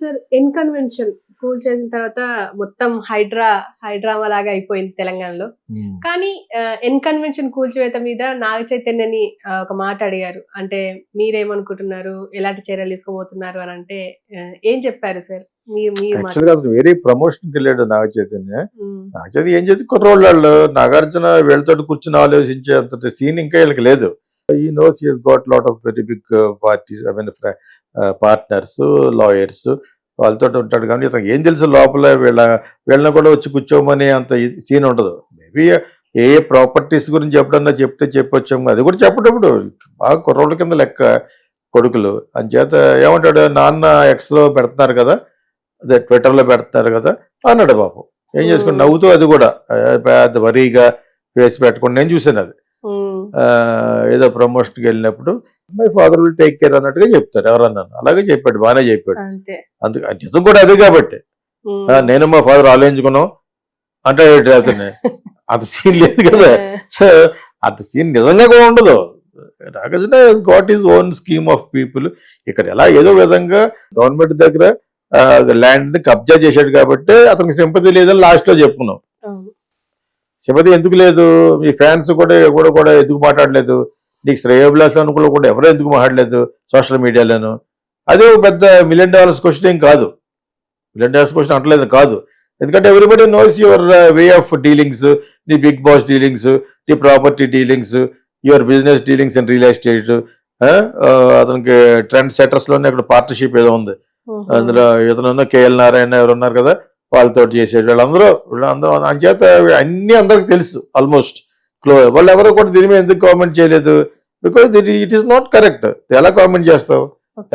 Sir N Convention cool చేసిన తర్వాత మొత్తం హైడ్రామా లాగా అయిపోయింది తెలంగాణలో. ఉమ్. కానీ ఇన్కన్వెన్షన్ కూల్చివేత మీద నాగ చైతన్యని ఒక మాట అడిగారు. అంటే మీరేమనుకుంటున్నారు? ఎలాంటి చర్యలు తీసుకోబోతున్నారు అని అంటే ఏం చెప్పారు సార్? మీరు మీరు యాక్చువల్గా అతను వేరే ప్రమోషన్కి వెళ్ళాడు నాగ చైతన్య. ఉమ్, నాగ చైతన్య ఏం చేసి కుర్రోళ్ళు వాళ్ళు నాగార్జున వీళ్ళతో కూర్చుని ఆలోచించే అంత సీన్ ఇంకా వీళ్ళకి లేదు. He knows he got lot of very big parties, I mean partners, lawyers వాళ్ళతో ఉంటాడు. కానీ ఇతనికి ఏం తెలుసు లోపల వీళ్ళని కూడా వచ్చి కూర్చోమని అంత సీన్ ఉండదు. మేబీ ఏ ప్రాపర్టీస్ గురించి ఎప్పుడన్నా చెప్తే చెప్పొచ్చాము, అది కూడా చెప్పేటప్పుడు బాగా కుర్రోళ్ళ కింద లెక్క కొడుకులు. అంచేత ఏమంటాడు, నాన్న ఎక్స్లో పెడుతున్నారు కదా, అదే ట్విట్టర్లో పెడతారు కదా అన్నాడు పాపం. ఏం చేసుకుని నవ్వుతూ అది కూడా పెద్ద వరీగా ఫేస్ పెట్టుకుని నేను చూశాను అది. ఉమ్, ఏదో ప్రమోషన్కి వెళ్ళినప్పుడు my father will take care అన్నట్టుగా చెప్తారు ఎవరన్నా. అలాగే చెప్పాడు, బాగానే చెప్పాడు. అంతే. అందుకు నిజం కూడా అదే కాబట్టి ఉమ్, నేను మా ఫాదర్ ఆలోచించుకున్నాం అంటే అతన్ని అంత సీన్ లేదు కదా. సో అంత సీన్ నిజంగా కూడా ఉండదు. Nagarjuna has got his own scheme of people. ఇక్కడ ఎలా ఏదో విధంగా గవర్నమెంట్ దగ్గర ల్యాండ్ ని కబ్జా చేశాడు కాబట్టి అతనికి సింపతి లేదని లాస్ట్ లో చెప్పుకున్నాం. అవును. సింపతి ఎందుకు లేదు? మీ ఫ్యాన్స్ కూడా ఎవరు కూడా ఎందుకు మాట్లాడలేదు? నీకు శ్రేయోభిలాష్ అనుకున్న కూడా ఎవరు ఎందుకు మాట్లాడలేదు సోషల్ మీడియాలోను? అదే ఒక పెద్ద $1 million క్వశ్చన్ ఏం కాదు. $1 million క్వశ్చన్ అంటలేదు కాదు. ఎందుకంటే everybody knows your way of dealings, నీ బిగ్ బాస్ డీలింగ్స్, నీ property dealings, your business dealings and real estate. అతనికి ట్రెండ్ సెటర్స్ లోనే అక్కడ పార్ట్నర్షిప్ ఏదో ఉంది. అందులో ఇతను కేఎల్ నారాయణ ఎవరు ఉన్నారు కదా, వాళ్ళతో చేసేది వీళ్ళందరూ అంచేత అన్ని అందరికి తెలుసు ఆల్మోస్ట్. వాళ్ళు ఎవరో కూడా దీని మీద ఎందుకు కామెంట్ చేయలేదు? Because it is not correct. ఎలా కామెంట్ చేస్తావు?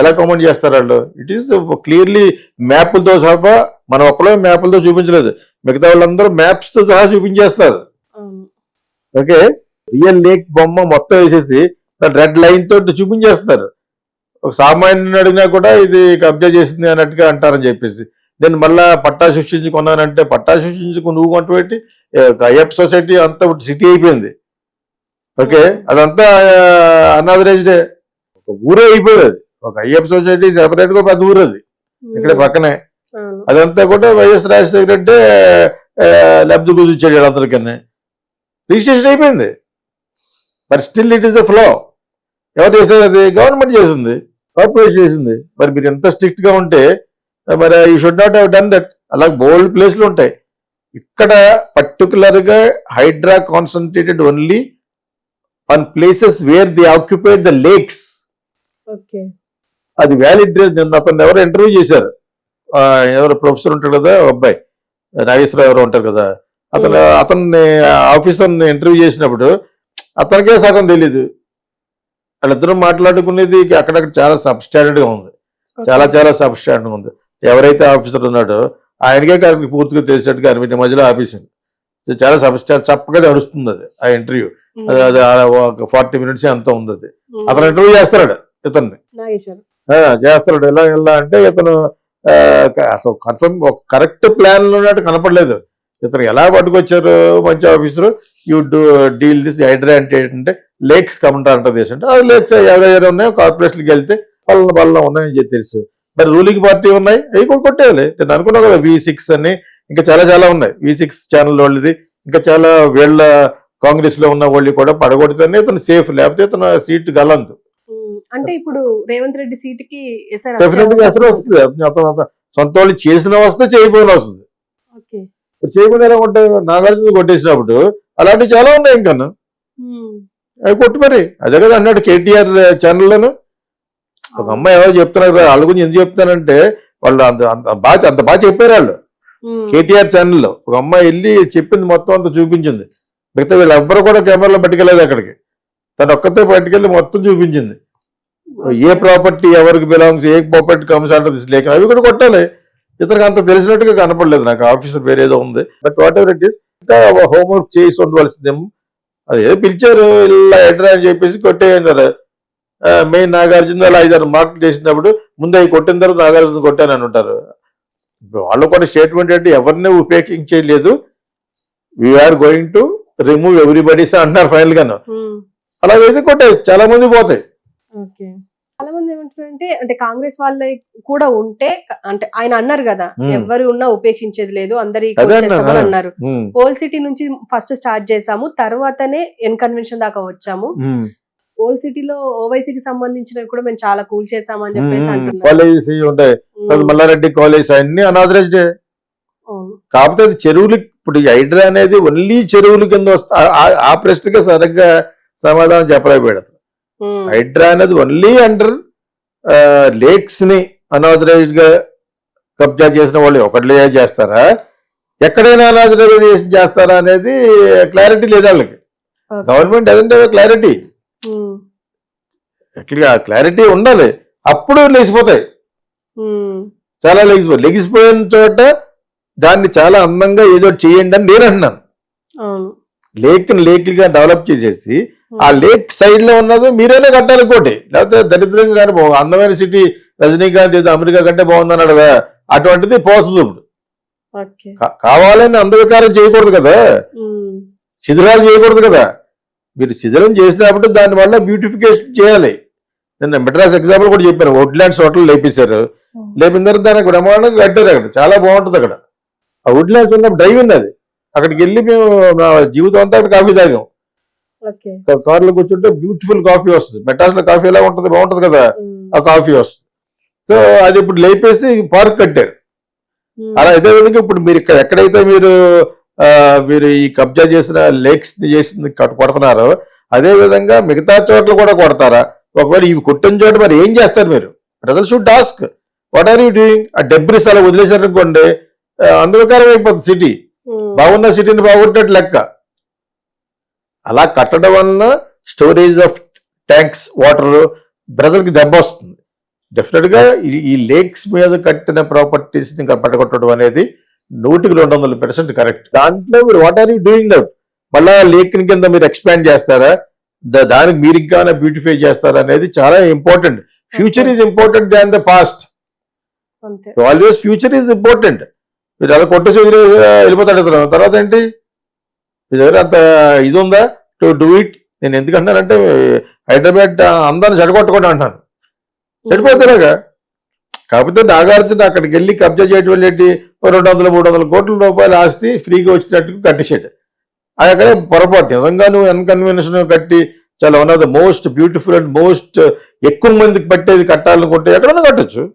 ఎలా కామెంట్ చేస్తారు వాళ్ళు? ఇట్ ఈస్ క్లియర్లీ మ్యాప్లతో సహా, మనం ఒక్కలో మ్యాప్లతో చూపించలేదు, మిగతా వాళ్ళందరూ మ్యాప్స్ తో సహా చూపించేస్తారు. అవును. ఓకే, రియల్ లేక్ బొమ్మ మొత్తం వేసేసి రెడ్ లైన్ తోటి చూపించేస్తారు. ఒక సామాన్యుని అడిగినా కూడా ఇది కబ్జా చేసింది అన్నట్టుగా అంటారని చెప్పేసి, నేను మళ్ళా పట్టా సృష్టించి కొన్నానంటే పట్టా సృష్టించుకు నువ్వు కొంటపెట్టి అయ్యప్ప సొసైటీ అంతా సిటీ అయిపోయింది. ఓకే, అదంతా అన్ఆథరైజ్డే ఒక ఊరే అయిపోయింది. అది ఒక అయ్యప్ప సొసైటీ సెపరేట్ గా పెద్ద ఊరు అది ఇక్కడ పక్కనే. అవును. అదంతా కూడా వైఎస్ రాజశేఖర రెడ్డి లబ్ధి కుదిర్చాడు అందరికన్నా. రిజిస్ట్రేషన్ అయిపోయింది. But still it is the flow. ఎవరు చేశారు? అది గవర్నమెంట్ చేసింది, కార్పొరేషన్ చేసింది. మరి మీరు ఎంత స్ట్రిక్ట్ గా ఉంటే మరి you should not have done that. అలాగే బోల్డ్ ప్లేస్లు ఉంటాయి. ఇక్కడ పర్టికులర్ గా Hydra concentrated only on places where they occupied the lakes. Okay. అది వ్యాలిడ్. అతను ఎవరు ఇంటర్వ్యూ చేశారు, ఎవరు ప్రొఫెసర్ ఉంటారు కదా, అబ్బాయి నాగేశ్వరరావు ఎవరు ఉంటారు కదా, అతన్ని ఆఫీసర్ ఇంటర్వ్యూ చేసినప్పుడు అతనికే సగం తెలీదు. వాళ్ళిద్దరూ మాట్లాడుకునేది అక్కడక్కడ చాలా సబ్స్టాండర్డ్ గా ఉంది, చాలా సబ్స్టాండర్డ్ ఉంది. ఎవరైతే ఆఫీసర్ ఉన్నాడో ఆయనకే కరెక్ట్ పూర్తిగా తెలిసినట్టుగా అనిపించే మధ్యలో ఆఫీసింది. చాలా చప్పగా నడుస్తుంది అది ఆ ఇంటర్వ్యూ. అది ఒక 40 minutes అంతా ఉంది. అది అతను ఇంటర్వ్యూ చేస్తాడు ఇతన్ని, చేస్తాడు. ఎలా అంటే ఇతను అసలు కన్ఫర్మ్ ఒక కరెక్ట్ ప్లాన్ లో ఉన్నట్టు కనపడలేదు. ఇతను ఎలా పట్టుకొచ్చారు మంచి officer, you deal this Hydra అంటే ఏంటంటే లేక్స్ కమంటారంట దేశం అంటే, ఆ లేక్స్ ఎవరెవరు ఉన్నాయో కార్పొరేషన్కి వెళ్తే వాళ్ళ ఉన్నాయని చెప్పి తెలుసు. మరి రూలింగ్ పార్టీ ఉన్నాయి, అవి కూడా కొట్టేయాలి. నేను అనుకున్నావు కదా V6 అని, ఇంకా చాలా ఉన్నాయి. V6 ఛానల్ వాళ్ళది, ఇంకా చాలా వీళ్ళ కాంగ్రెస్ లో ఉన్న వాళ్ళు కూడా పడగొడితేనే ఇతను సేఫ్, లేకపోతే ఇతను సీట్ గలందు. అంటే ఇప్పుడు రేవంత్ రెడ్డి సీట్ కి డెఫినెట్ గా ఎసరు వస్తుంది. సొంత వాళ్ళు చేసిన వస్తే చేయకపోయినా వస్తుంది. చేయకుండా ఎలా ఉంటాయి? నాగార్జున కొట్టేసినప్పుడు అలాంటివి చాలా ఉన్నాయి. ఇంకా అవి కొట్టు మరి. అదే కదా అన్నాడు కేటీఆర్ ఛానల్లోను. ఒక అమ్మాయి ఎవరో చెప్తున్నారు కదా, వాళ్ళ గురించి ఎందుకు చెప్తానంటే వాళ్ళు అంత బాగా చెప్పారు వాళ్ళు. కేటీఆర్ ఛానల్లో ఒక అమ్మాయి వెళ్ళి చెప్పింది మొత్తం అంతా చూపించింది. మిగతా వీళ్ళు ఎవ్వరు కూడా కెమెరాలో పట్టుకెళ్ళలేదు అక్కడికి, తను ఒక్కతే పట్టుకెళ్ళి మొత్తం చూపించింది. ఏ ప్రాపర్టీ ఎవరికి బిలాంగ్స్, ఏ ప్రాపర్టీ కమ్స్ అంటారు దిస్ లేక, అవి కూడా కొట్టాలి. ఇతనికి అంత తెలిసినట్టుగా కనపడలేదు నాకు. ఆఫీసర్ పేరు ఏదో ఉంది, but what ever it is, ఇంకా హోంవర్క్ చేసి ఉండవలసిందేమో. అది ఏదో పిలిచారు ఇలా ఎడ్రా అని చెప్పేసి కొట్టేయన్నారు. మెయిన్ నాగార్జున వాళ్ళు 5-6 మార్కులు చేసినప్పుడు ముందు అవి కొట్టిన తర్వాత నాగార్జున కొట్టానని ఉంటారు. వాళ్ళు కూడా స్టేట్మెంట్ అంటే ఎవరిని ఉపేక్షించలేదు, we're going to remove everybody's అంటున్నారు ఫైనల్ గాను. అలాగైతే కొట్టాయి, చాలా మంది పోతాయి. చాలా మంది అంటే అంటే కాంగ్రెస్ వాళ్ళ కూడా ఉంటే అంటే ఆయన అన్నారు కదా, ఎవరు ఉన్నా ఉపేక్షించేది లేదు, అందరి అన్నారు. ఓల్డ్ సిటీ నుంచి ఫస్ట్ స్టార్ట్ చేసాము, తర్వాతనే ఎన్ కన్వెన్షన్ దాకా వచ్చాము. ఓల్డ్ సిటీలో ఓవైసీకి సంబంధించినవి కూడా మేము చాలా కూల్ చేసాము అని చెప్పేసి అంటున్నారు. కాలేజెస్ ఉంటాయి, మల్లారెడ్డి కాలేజ్ అన్ని అనాథరైజ్డ్. కాకపోతే అది చెరువులు, ఇప్పుడు హైడ్రా అనేది ఓన్లీ చెరువుల కింద వస్తా, ఆ ప్రశ్నకి సరిగ్గా సమాధానం చెప్పలేకపోయాడు. హైడ్రా అనేది ఓన్లీ అండర్ లేక్స్ ని అనాథరైజ్డ్ గా కబ్జా చేసిన వాళ్ళు ఒకటి చేస్తారా, ఎక్కడైనా అనాథరైజేషన్ చేస్తారా అనేది క్లారిటీ లేదు వాళ్ళకి. గవర్నమెంట్ అదంటే క్లారిటీ, క్లారిటీ ఉండాలి, అప్పుడు లేచిపోతాయి. చాలా లెగిసిపోయిన చోట దాన్ని చాలా అందంగా ఏదో చేయండి అని నేను అంటున్నాను. లేక్గా డెవలప్ చేసేసి ఆ లేక్ సైడ్ లో ఉన్నది మీరైనా కట్టాలి ఇంకోటి, లేకపోతే దరిద్రంగా కానీ అందమైన సిటీ రజనీకాంత్ ఏదో అమెరికా కంటే బాగుందన్నాడు కదా, అటువంటిది పోతుంది. ఇప్పుడు కావాలని అందవికారం చేయకూడదు కదా, శిథిలాలు చేయకూడదు కదా. మీరు శిథిలం చేసినప్పుడు దాని వల్ల బ్యూటిఫికేషన్ చేయాలి. నేను మెడ్రాస్ ఎగ్జాంపుల్ కూడా చెప్పాను, వుడ్లాండ్స్ హోటల్ లేపేశారు, లేపిన తర్వాత దానికి బ్రహ్మాండంగా కట్టారు, అక్కడ చాలా బాగుంటుంది. అక్కడ ఆ వుడ్లాండ్స్ ఉన్నప్పుడు డ్రైవ్ ఉంది, అది అక్కడికి వెళ్ళి మేము నా జీవితం అంతా అక్కడ కాఫీ తాగాం. కార్లో కూర్చుంటే బ్యూటిఫుల్ కాఫీ వస్తుంది. మెడ్రాస్ లో కాఫీ ఎలా ఉంటుంది, బాగుంటుంది కదా, ఆ కాఫీ వస్తుంది. సో అది ఇప్పుడు లేపేసి పార్క్ కట్టారు. అలా ఇదే విధంగా ఇప్పుడు మీరు ఇక్కడ ఎక్కడైతే మీరు ఈ కబ్జా చేసిన లేక్స్ చేసింది కొడుతున్నారో, అదే విధంగా మిగతా చోట్ల కూడా కొడతారా? ఒకవేళ ఇవి కొట్టిన చోట మరి ఏం చేస్తారు మీరు? ప్రజలు should task, what are you doing? ఆ డెబ్రిస్ అలా వదిలేశారనుకోండి, అందువకారం అయిపోతుంది సిటీ. బాగున్న సిటీని బాగుంటున్నట్టు లెక్క. అలా కట్టడం వలన స్టోరేజ్ ఆఫ్ ట్యాంక్స్ వాటర్ ప్రజలకి దెబ్బ వస్తుంది. డెఫినెట్ గా ఈ లేక్స్ మీద కట్టిన ప్రాపర్టీస్ ని పట్టగొట్టడం అనేది 100% కరెక్ట్. దాంట్లో మీరు what are you doing that? మళ్ళా లేక్ కింద మీరు ఎక్స్పాండ్ చేస్తారా, దానికి మీరు ఇంకా బ్యూటిఫై చేస్తారా అనేది చాలా important. Future is important than the past. Always future is important. మీరు అలా కొట్టేసి వెళ్ళిపోతాడు. తర్వాత ఏంటి, మీ దగ్గర అంత ఇది ఉందా టు డూ ఇట్? నేను ఎందుకు అంటానంటే, హైదరాబాద్ అందాన్ని చెడగొట్టకుండా అంటాను, చెడిపోతారుగా. కాకపోతే నాగార్జున అక్కడికి వెళ్ళి కబ్జా చేయడం వల్ల ఏంటి, 200-300 కోట్ల రూపాయల ఆస్తి ఫ్రీగా వచ్చినట్టు కట్టేసాడు. అది అక్కడ పొరపాటు. నిజంగా నువ్వు ఎన్కన్వెన్షన్ కట్టి చాలా one of the most beautiful and most ఎక్కువ మందికి పట్టేది కట్టాలనుకుంటే ఎక్కడైనా కట్టచ్చు.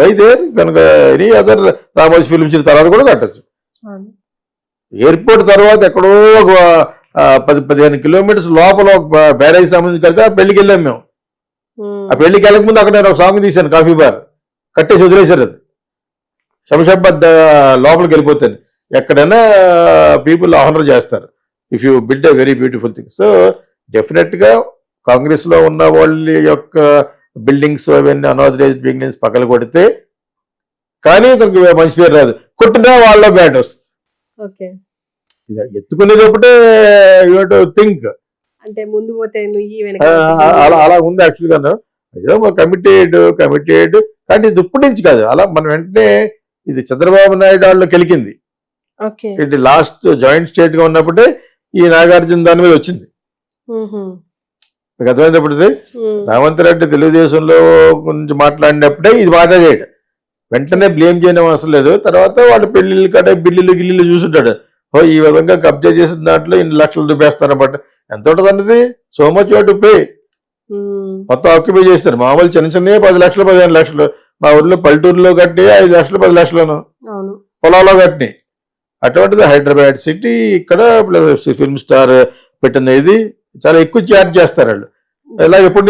అయితే కనుక any other Ramoji film city తర్వాత కూడా కట్టచ్చు. ఎయిర్పోర్ట్ తర్వాత ఎక్కడో ఒక 10-15 కిలోమీటర్స్ లోపల ఒక బ్యారేజ్ సంబంధించి కడితే ఆ పెళ్లికి వెళ్ళాం మేము. ఆ పెళ్లికి వెళ్ళక ముందు అక్కడ నేను ఒక సాంగ్ తీశాను, కాఫీ బార్ కట్టేసి వదిలేశారు. అది శంషాబాద్ లోపలికి వెళ్ళిపోతాను. ఎక్కడైనా పీపుల్ ఆనర్ చేస్తారు if you build a very beautiful thing. So definite గా కాంగ్రెస్ లో ఉన్న వాళ్ళ యొక్క బిల్డింగ్స్ అవన్నీ అనాథరైజ్డ్ బిల్డింగ్స్ పక్కన కొడితే కానీ దానికి మంచి పేరు రాదు, కొట్టినా వాళ్ళ బ్యాడ్ వస్తుంది. ఎత్తుకునేటప్పుడే యూ టు థింక్ అంటే ముందు పోతే అలా ఉంది. యాక్చువల్ గా ఏదో కమిటెడ్ కానీ ఇది ఇప్పటి నుంచి కాదు, అలా మనం వెంటనే ఇది చంద్రబాబు నాయుడు వాళ్ళు కెలికింది. ఇది లాస్ట్ జాయింట్ స్టేట్ గా ఉన్నప్పుడే ఈ నాగార్జున దాని మీద వచ్చింది. మీకు అర్థమైనప్పుడు రేవంత్ రెడ్డి తెలుగుదేశంలో గురించి మాట్లాడినప్పుడే ఇది మాట్లాడాడు. వెంటనే బ్లేమ్ చేయడం అవసరం లేదు. తర్వాత వాళ్ళు పెళ్లిళ్ళు కట్టే బిల్లులు చూసుంటాడు, ఓ ఈ విధంగా కబ్జా చేసిన దాంట్లో ఇన్ని లక్షలు చూపేస్తారన్నమాట. ఎంత ఉంటుంది అన్నది, సో మచ్ టు పే. మొత్తం ఆక్యుపై చేస్తారు. మామూలు చిన్న 10 లక్షలు 15 లక్షలు. మా ఊర్లో పల్లెటూరులో కట్టి 5 లక్షలు 10 లక్షలను పొలాల్లో కట్టినాయి. అటువంటిది హైదరాబాద్ సిటీ ఇక్కడ ఫిల్మ్ స్టార్ పెట్టిన ఇది చాలా ఎక్కువ ఛార్జ్ చేస్తారు వాళ్ళు. ఇలా ఎప్పటి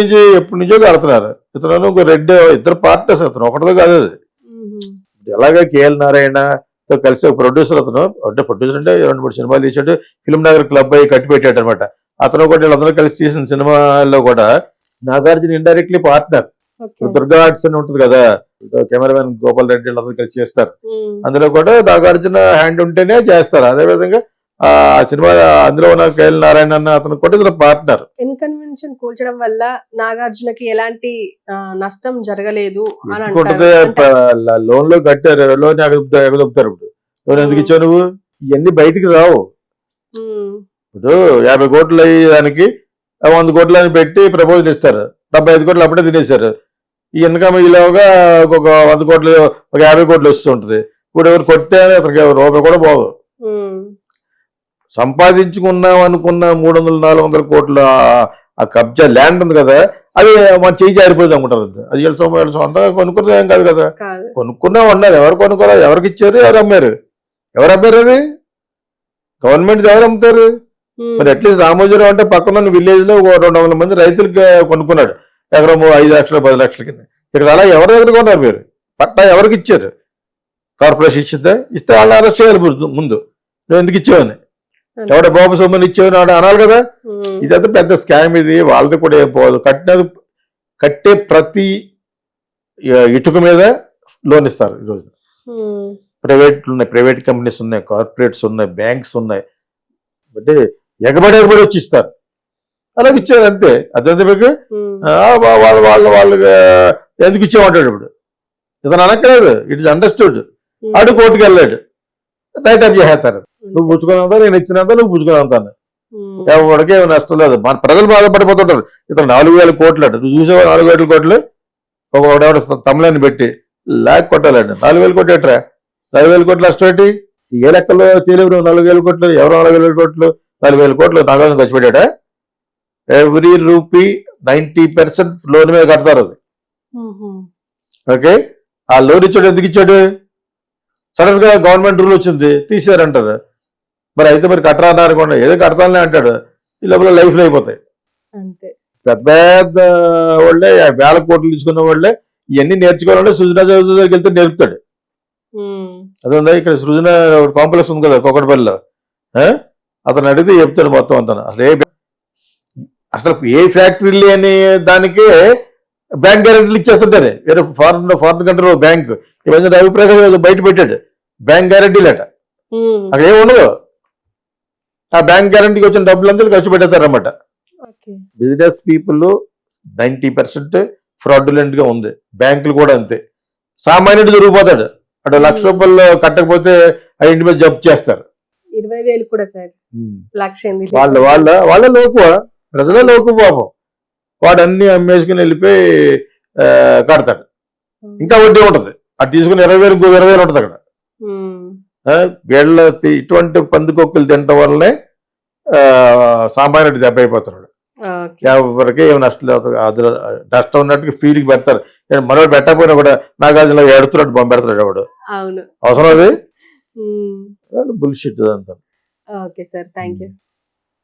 నుంచో కడుతున్నారు. ఇతను ఒక రెడ్డి, ఇద్దరు పార్టీస్, అతను ఒకటితో కాదు. అది ఎలాగే కేఎల్ నారాయణతో కలిసి ఒక ప్రొడ్యూసర్, అతను అంటే ప్రొడ్యూసర్ అంటే 2-3 సినిమాలు తీసాడు. ఫిల్మ్ నగర్ క్లబ్ అయ్యి కట్టి పెట్టాడు అనమాట. అతను కూడా వీళ్ళందరూ కలిసి చేసిన సినిమాల్లో కూడా Nagarjuna indirectly partner. Durga arts అని ఉంటుంది కదా, కెమెరామెన్ గోపాల్ రెడ్డి వీళ్ళందరూ కలిసి చేస్తారు. అందులో కూడా నాగార్జున హ్యాండ్ ఉంటేనే చేస్తారు. అదేవిధంగా ఆ సినిమా అందులో ఉన్న కేఎల్ నారాయణ అన్న అతను కూడా ఇతను పార్ట్నర్. ఇన్కన్వెన్షన్ కూల్చడం వల్ల నాగార్జునకి ఎలాంటి నష్టం జరగలేదు. లోన్ లో కట్టారు, లోన్ ఎగదొప్పుతారు. ఇప్పుడు లోన్ ఎందుకు ఇచ్చావు నువ్వు? ఇవన్నీ బయటికి రావు. ఇప్పుడు 50 కోట్లు అయ్యి దానికి 100 కోట్లని పెట్టి ప్రపోజల్ ఇస్తారు. 75 కోట్లు అప్పుడే తినేశారు. ఈ ఇన్కమ్ ఈలోగా ఒక 100 కోట్లు ఒక 50 కోట్లు వస్తూ ఉంటుంది. ఇప్పుడు ఎవరు కొట్టే అతనికి రూపాయి కూడా పోదు. సంపాదించుకున్నాం అనుకున్న 300-400 కోట్ల ఆ కబ్జా ల్యాండ్ ఉంది కదా, అది మన చేయి జారిపోయింది అనుకుంటారు. అది వీళ్ళ సొంతంగా కొనుక్కున్నది ఏం కాదు కదా, కొనుక్కున్నా ఉన్నారు. ఎవరు కొనుక్కోవాలి, ఎవరికి ఇచ్చారు, ఎవరు అమ్మారు, ఎవరు అమ్మారు, అది గవర్నమెంట్ ఎవరు అమ్ముతారు? మరి అట్లీస్ట్ రామోజీరావు అంటే పక్కన విలేజ్ లో 200 మంది రైతులకి కొనుక్కున్నాడు ఎకరం 5 లక్షలు 10 లక్షల కింద. ఇక్కడ అలా ఎవరి దగ్గర కొన్నారు మీరు? పట్టా ఎవరికి ఇచ్చారు? కార్పొరేషన్ ఇచ్చిందా? ఇస్తే వాళ్ళని అరెస్ట్ చేయాలి ముందు. నువ్వు ఎందుకు ఇచ్చావని, ఎవడ బాబు సొమ్మని ఇచ్చావని అనాలి కదా. ఇదంతా పెద్ద స్కామ్ ఇది. వాళ్ళది కూడా ఏం పోదు. కట్టే ప్రతి ఇటుక మీద లోన్ ఇస్తారు ఈరోజు. ప్రైవేట్లు ఉన్నాయి, ప్రైవేట్ కంపెనీస్ ఉన్నాయి, కార్పొరేట్స్ ఉన్నాయి, బ్యాంక్స్ ఉన్నాయి. అంటే ఎగబడి వచ్చి ఇస్తారు. అలాగే ఇచ్చారు అంతే. అదంతా మీకు వాళ్ళు ఎందుకు ఇచ్చామంటాడు. ఇప్పుడు ఇతను అనక్కలేదు, ఇట్ ఇస్ అండర్స్టూడ్. ఆడు కోర్టుకు వెళ్ళాడు, రైట్ అప్ చేసేస్తారు. నువ్వు పుచ్చుకున్నంత, నేను ఇచ్చినంత నువ్వు పుచ్చుకున్నంతాను. ఎవరికి ఏమి నష్టం లేదు. మన ప్రజలు బాధపడిపోతుంటారు. ఇతను 4,000 కోట్లు అంట. నువ్వు చూసావా 4,000 కోట్లు? ఒకడెవడ తమిళని పెట్టి లాక్ కొట్టాలండి. 4,000 కోట్లు ఎట్రా? 4,000 కోట్లు నష్టం ఏంటి? ఏ లెక్కలో చేయలేవు? 4,000 కోట్లు ఎవరు? 4,000 కోట్లు 4,000 కోట్లు నాగార్జున ఖర్చు పెట్టాడా? ఎవ్రీ రూపీ 90% లోన్ మీద కడతారు. అది ఓకే. ఆ లోన్ ఇచ్చాడు ఎందుకు ఇచ్చాడు? సడన్ గా గవర్నమెంట్ రూల్ వచ్చింది తీసారంటారు. మరి అయితే మరి కట్టరా అన్నారు కూడా, ఏదో కడతానే అంటాడు. ఈ లోపల లైఫ్లో అయిపోతాయి. పెద్ద పెద్ద వాళ్ళే 1,000 కోట్లు తీసుకున్న వాళ్ళే ఇవన్నీ నేర్చుకోవాలంటే సృజనా చౌదరి దగ్గరికి వెళ్తే నేర్పుతాడు. అదే ఇక్కడ సృజన కాంప్లెక్స్ ఉంది కదా కొకటపల్లిలో, అతను అడిగితే చెప్తాడు మొత్తం అంతా. అసలు ఏ ఫ్యాక్టరీ లేని దానికే బ్యాంక్ గ్యారెంటీలు ఇచ్చేస్తుంటారు. వేరే ఫారిన్ కంట్రీలో బ్యాంక్ ఇవన్నీ అభిప్రాయం బయట పెట్టాడు. బ్యాంక్ గ్యారెంటీలు అట అక్కడ ఏమి ఉండదు. ఆ బ్యాంక్ గ్యారెంటీకి వచ్చిన డబ్బులంతా ఖర్చు పెట్టేస్తారన్నమాట. బిజినెస్ పీపుల్ 90% ఫ్రాడ్యులెంట్ గా ఉంది. బ్యాంకులు కూడా అంతే. సామాన్యుడు దొరికిపోతాడు. అటు 1,00,000 రూపాయలు కట్టకపోతే ఆ ఇంటి మీద జప్తు చేస్తారు. 20,000 కూడా సార్, వాళ్ళ లోకువ, ప్రజల లోకు పాపం. వాడు అన్ని అమ్మేసుకుని వెళ్ళిపోయి కడతాడు. ఇంకా వడ్డీ ఉంటది. అటు తీసుకుని 20,000 ఇంకో 20,000 ఉంటది అక్కడ. వీళ్ళ ఇటువంటి పందికొక్కులు తినటం వల్లనే సామాన్యుడు దెబ్బ అయిపోతున్నాడు. ఎవరికి ఏమి నష్టం లేదు. అందులో నష్టం ఉన్నట్టుగా ఫీలింగ్ పెడతారు. మనోడు పెట్టకపోయినా కూడా నాగార్జున ఎడుతున్నాడు, బొమ్మ పెడతాడు వాడు. అవసరం అది బుల్షిట్ అంతా. Okay sir, thank you.